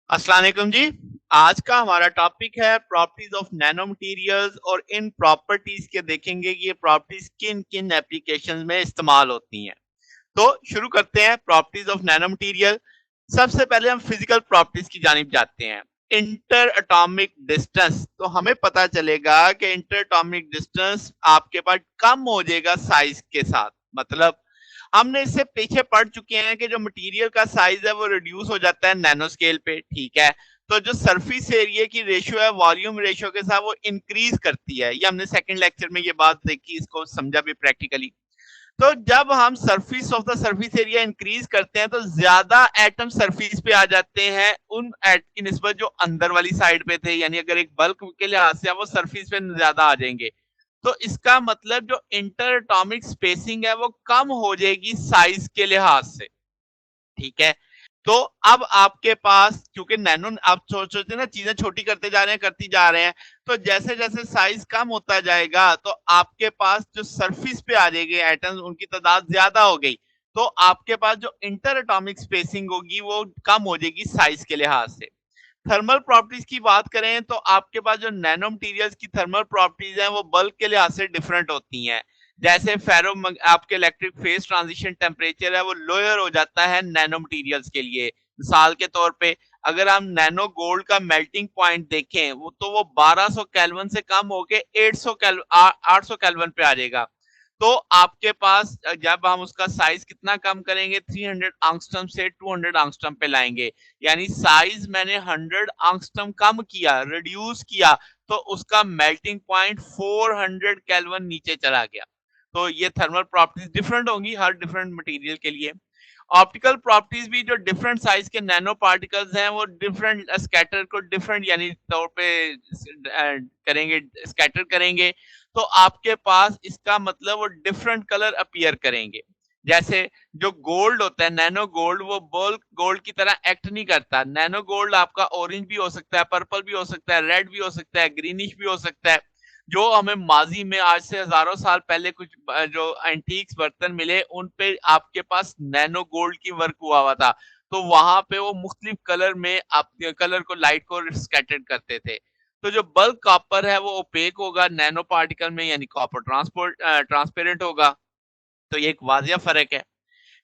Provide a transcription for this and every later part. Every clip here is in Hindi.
अस्सलाम वालेकुम जी। आज का हमारा टॉपिक है प्रॉपर्टीज ऑफ नैनो मटेरियल्स और इन प्रॉपर्टीज के देखेंगे कि ये प्रॉपर्टीज किन किन एप्लीकेशंस में इस्तेमाल होती हैं। तो शुरू करते हैं प्रॉपर्टीज ऑफ नैनो मटेरियल। सबसे पहले हम फिजिकल प्रॉपर्टीज की जानिब जाते हैं। इंटर एटॉमिक डिस्टेंस, तो हमें पता चलेगा कि इंटर एटॉमिक डिस्टेंस आपके पास कम हो जाएगा साइज के साथ। मतलब हमने इससे पीछे पढ़ चुके हैं कि जो मटेरियल का साइज है वो रिड्यूस हो जाता है नैनो स्केल पे, ठीक है। तो जो सरफेस एरिया की रेशियो है वॉल्यूम रेशियो के साथ वो इंक्रीज करती है। ये हमने सेकंड लेक्चर में ये बात देखी, इसको समझा भी प्रैक्टिकली। तो जब हम surface of the surface area increase करते हैं तो ज्यादा एटम सरफेस पे आ जाते हैं उन एट की निस्बत जो अंदर वाली साइड पे थे, यानी अगर एक बल्क के लिहाज से वो सरफेस पे ज्यादा आ जाएंगे। तो इसका मतलब जो इंटर एटॉमिक स्पेसिंग है वो कम हो जाएगी साइज के लिहाज से, ठीक है। तो अब आपके पास क्योंकि नैनो आप सोचते ना चीजें छोटी करते जा रहे हैं करती जा रहे हैं, तो जैसे जैसे साइज कम होता जाएगा तो आपके पास जो सरफेस पे आ जाएंगे एटम्स उनकी तादाद ज्यादा हो गई। तो आपके पास जो इंटर एटॉमिक स्पेसिंग होगी वो कम हो जाएगी साइज के लिहाज से। थर्मल प्रॉपर्टीज की बात करें तो आपके पास जो नैनो मटेरियल्स की थर्मल प्रॉपर्टीज हैं वो बल्क के लिहाज से डिफरेंट होती हैं। जैसे फेरो आपके इलेक्ट्रिक फेज ट्रांजिशन टेम्परेचर है वो लोअर हो जाता है नैनो मटेरियल्स के लिए। मिसाल के तौर पे अगर हम नैनो गोल्ड का मेल्टिंग पॉइंट देखें वो तो वो 1200 केल्विन से कम होके 800 केल्विन पे आ जाएगा। तो आपके पास जब हम उसका साइज कितना कम करेंगे 300 एंगस्ट्रॉम से 200 एंगस्ट्रॉम पे लाएंगे, यानी साइज मैंने 100 एंगस्ट्रॉम कम किया, रिड्यूस किया, तो उसका मेल्टिंग पॉइंट 400 केल्विन नीचे चला गया। तो ये थर्मल प्रॉपर्टीज डिफरेंट होंगी हर डिफरेंट मटेरियल के लिए। ऑप्टिकल प्रॉपर्टीज भी जो डिफरेंट साइज के नैनो पार्टिकल्स हैं वो डिफरेंट स्कैटर को डिफरेंट यानी तौर पे करेंगे, स्कैटर करेंगे। तो आपके पास इसका मतलब वो डिफरेंट कलर अपीयर करेंगे। जैसे जो गोल्ड होता है नैनो गोल्ड वो बल्क गोल्ड की तरह एक्ट नहीं करता। नैनो गोल्ड आपका ऑरेंज भी हो सकता है, पर्पल भी हो सकता है, रेड भी हो सकता है, ग्रीनिश भी हो सकता है। जो हमें माजी में आज से हजारों साल पहले कुछ जो एंटीक्स बर्तन मिले उन पे आपके पास नैनो गोल्ड की वर्क हुआ हुआ था। तो वहां पे वो मुख्तलिफ कलर में आप कलर को लाइट को स्कैटर्ड करते थे। तो जो बल्क कॉपर है वो ओपेक होगा नैनो पार्टिकल में, यानी कॉपर ट्रांसपेरेंट होगा। तो ये एक वाजिया फर्क है।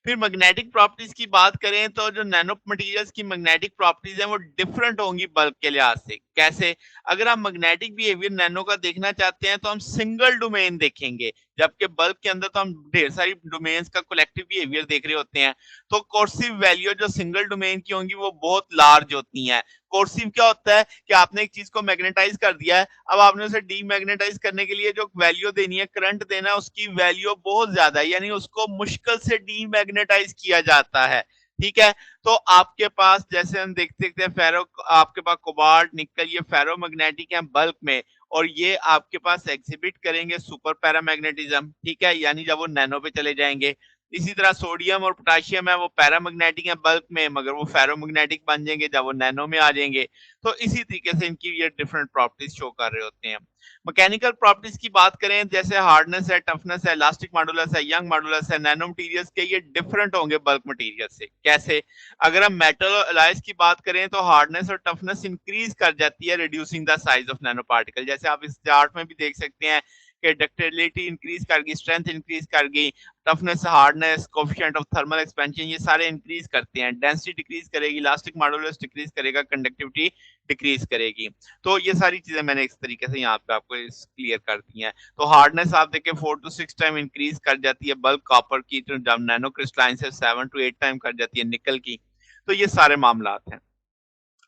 फिर मैग्नेटिक प्रॉपर्टीज की बात करें तो जो नैनो मटेरियल्स की मैग्नेटिक प्रॉपर्टीज हैं वो डिफरेंट होंगी बल्क के लिहाज से। कैसे? अगर हम मैग्नेटिक बिहेवियर नैनो का देखना चाहते हैं तो हम सिंगल डोमेन देखेंगे, जबकि बल्क के अंदर तो हम ढेर सारी डोमेन्स का कलेक्टिव बिहेवियर देख रहे होते हैं। तो कोर्सिव वैल्यू जो सिंगल डोमेन की होंगी वो बहुत लार्ज होती हैं। कोर्सिव क्या होता है कि आपने एक चीज को मैग्नेटाइज कर दिया है, अब आपने उसे डीमैग्नेटाइज करने के लिए जो वैल्यू देनी है, करंट देना है, उसकी वैल्यू बहुत ज्यादा है, यानी उसको मुश्किल से डीमैग्नेटाइज किया जाता है, ठीक है। तो आपके पास जैसे हम देखते देखते हैं फेरो, आपके पास कोबाल्ट निकल ये फेरोमैग्नेटिक है बल्क में, और ये आपके पास एग्जिबिट करेंगे सुपर पैरामैग्नेटिज्म, ठीक है, यानी जब वो नैनो पे चले जाएंगे। इसी तरह सोडियम और पोटेशियम है वो पैरामैग्नेटिक है बल्क में, मगर वो फेरोमैग्नेटिक बन जाएंगे जब वो नैनो में आ जाएंगे। तो इसी तरीके से इनकी ये डिफरेंट प्रॉपर्टीज शो कर रहे होते हैं। मैकेनिकल प्रॉपर्टीज की बात करें जैसे हार्डनेस है, टफनेस है, इलास्टिक मॉडुलस है, यंग मॉडुलस है, नैनो मटेरियल्स के ये डिफरेंट होंगे बल्क मटेरियल से। कैसे? अगर हम मेटल और एलॉयज की बात करें तो हार्डनेस और टफनेस इंक्रीज कर जाती है reducing the size of nano particle. जैसे आप इस चार्ट में भी देख सकते हैं कि डक्टिलिटी इंक्रीज कर गई, स्ट्रेंथ इंक्रीज कर गई, toughness, hardness, coefficient of thermal expansion ये सारे इंक्रीज करते हैं। डेंसिटी डिक्रीज करेगी, इलास्टिक मॉडुलस डिक्रीज करेगा, कंडक्टिविटी डिक्रीज करेगी। तो ये सारी चीजें मैंने इस तरीके से यहाँ पे आपको क्लियर कर दी हैं। तो हार्डनेस आप देखें 4 to 6 टाइम इंक्रीज कर जाती है बल्क कॉपर की, तो जब नैनो क्रिस्टलाइन से 7 to 8 टाइम कर जाती है निकल की। तो ये सारे मामला हैं।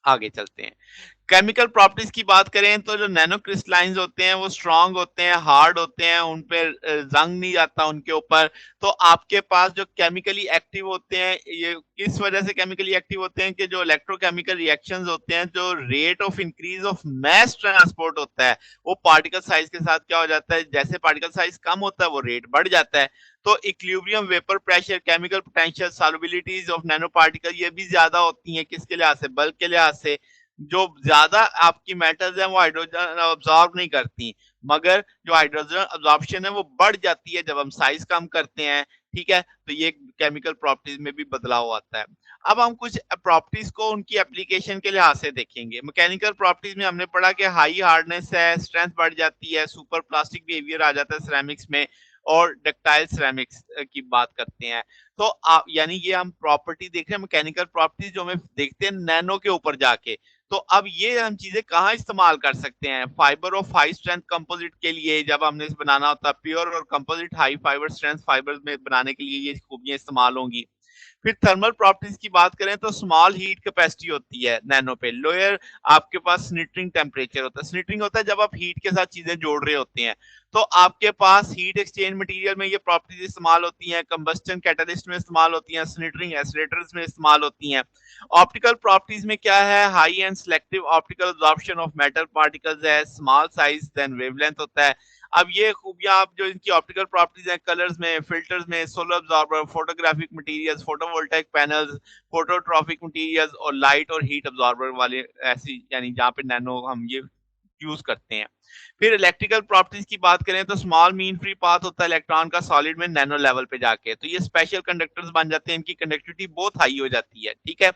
आगे चलते हैं। केमिकल प्रॉपर्टीज की बात करें तो जो नैनो क्रिस्टलाइंस होते हैं वो स्ट्रांग होते हैं, हार्ड होते हैं, उन पे जंग नहीं जाता उनके ऊपर। तो आपके पास जो केमिकली एक्टिव होते हैं ये किस वजह से केमिकली एक्टिव होते हैं कि जो इलेक्ट्रोकेमिकल रिएक्शंस होते हैं, जो rate of increase of mass transport होता है वो पार्टिकल साइज के साथ क्या हो जाता है, जैसे पार्टिकल साइज कम होता है वो रेट बढ़ जाता है। तो equilibrium, vapour pressure, chemical potential, solubilities of nano particle ये भी ज्यादा होती हैं। किसके लिहाज से? बल्क के लिहाज से। जो ज्यादा आपकी मेटल्स हैं वो हाइड्रोजन अब्सॉर्ब नहीं करती, मगर जो हाइड्रोजन अब्जॉर्प्शन है वो बढ़ जाती है जब हम साइज़ कम करते हैं, ठीक है? तो ये केमिकल प्रॉपर्टीज़ में भी बदलाव आता है। अब हम कुछ प्रॉपर्टीज़ को उनकी एप्लीकेशन के लिहाज़ से देखेंगे। मैकेनिकल प्रॉपर्टीज़ में हमने पढ़ा कि हाई हार्डनेस है, स्ट्रेंथ बढ़ जाती है, सुपर प्लास्टिक बिहेवियर आ जाता है सिरेमिक्स में और डक्टाइल सिरेमिक्स की बात करते हैं। तो यानी ये हम प्रॉपर्टी देख रहे हैं मैकेनिकल प्रॉपर्टीज़ जो हमें देखते हैं नैनो के ऊपर जाके। तो अब ये हम चीज़ें कहाँ इस्तेमाल कर सकते हैं? Fibre of high strength composite के लिए जब हमने इसे बनाना होता है, प्योर और composite high fibre strength fibres में बनाने के लिए ये खूबियाँ इस्तेमाल होंगी। फिर थर्मल प्रॉपर्टीज की बात करें तो स्मॉल हीट कैपेसिटी होती है नैनो पे। लोअर आपके पास स्निटरिंग टेम्परेचर होता है। स्निटरिंग होता है जब आप हीट के साथ चीजें जोड़ रहे होते हैं। तो आपके पास हीट एक्सचेंज मटेरियल में ये प्रॉपर्टीज इस्तेमाल होती हैं, कंबस्टन कैटलिस्ट में इस्तेमाल होती हैं, स्निटरिंग एसिलेटर्स में इस्तेमाल होती हैं। ऑप्टिकल प्रॉपर्टीज में क्या है? High and selective optical absorption of metal particles है, स्मॉल साइज देन वेवलेंथ होता है। अब ये खूबियाँ आप जो इनकी ऑप्टिकल प्रॉपर्टीज़ हैं, कलर्स में, फ़िल्टर्स में, solar absorber, photographic materials, photovoltaic panels, phototropic materials और लाइट और हीट अब्ज़ॉर्बर वाले ऐसी यानी जहाँ पे नैनो हम ये यूज़ करते हैं। फिर इलेक्ट्रिकल प्रॉपर्टीज़ की बात करें तो स्मॉल मीन फ्री पाथ होता है इलेक्ट्रॉन का सॉलिड में नैनो लेवल पे जाके। तो ये स्पेशल कंडक्टर्स बन जाते हैं, इनकी कंडक्टिविटी बहुत हाई हो जाती है, ठीक है?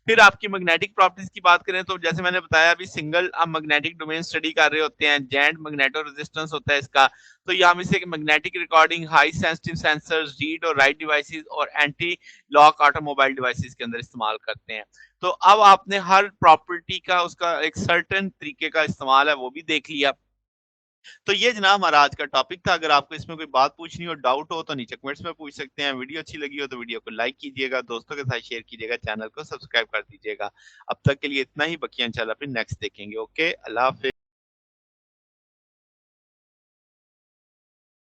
फिर आपकी मैग्नेटिक प्रॉपर्टीज़ की बात करें तो जैसे मैंने बताया अभी सिंगल हम मैग्नेटिक डोमेन स्टडी कर रहे होते हैं, जेंट मैग्नेटो रेजिस्टेंस होता है इसका। तो ये हम इसे magnetic recording, high sensitive sensors, read और राइट डिवाइसेस और एंटी लॉक ऑटोमोबाइल डिवाइसेस के अंदर इस्तेमाल करते हैं। तो अब आपने हर प्रॉपर्टी का उसका एक सर्टेन तरीके का इस्तेमाल है वो भी देख लिया। तो ये जनाब हमारा आज का टॉपिक था। अगर आपको इसमें कोई बात पूछनी हो, डाउट हो तो नीचे कमेंट्स में पूछ सकते हैं। वीडियो अच्छी लगी हो तो वीडियो को लाइक कीजिएगा, दोस्तों के साथ शेयर कीजिएगा, चैनल को सब्सक्राइब कर दीजिएगा। अब तक के लिए इतना ही, बाकी इंशाल्लाह फिर नेक्स्ट देखेंगे। ओके, अल्लाह हाफ़िज़।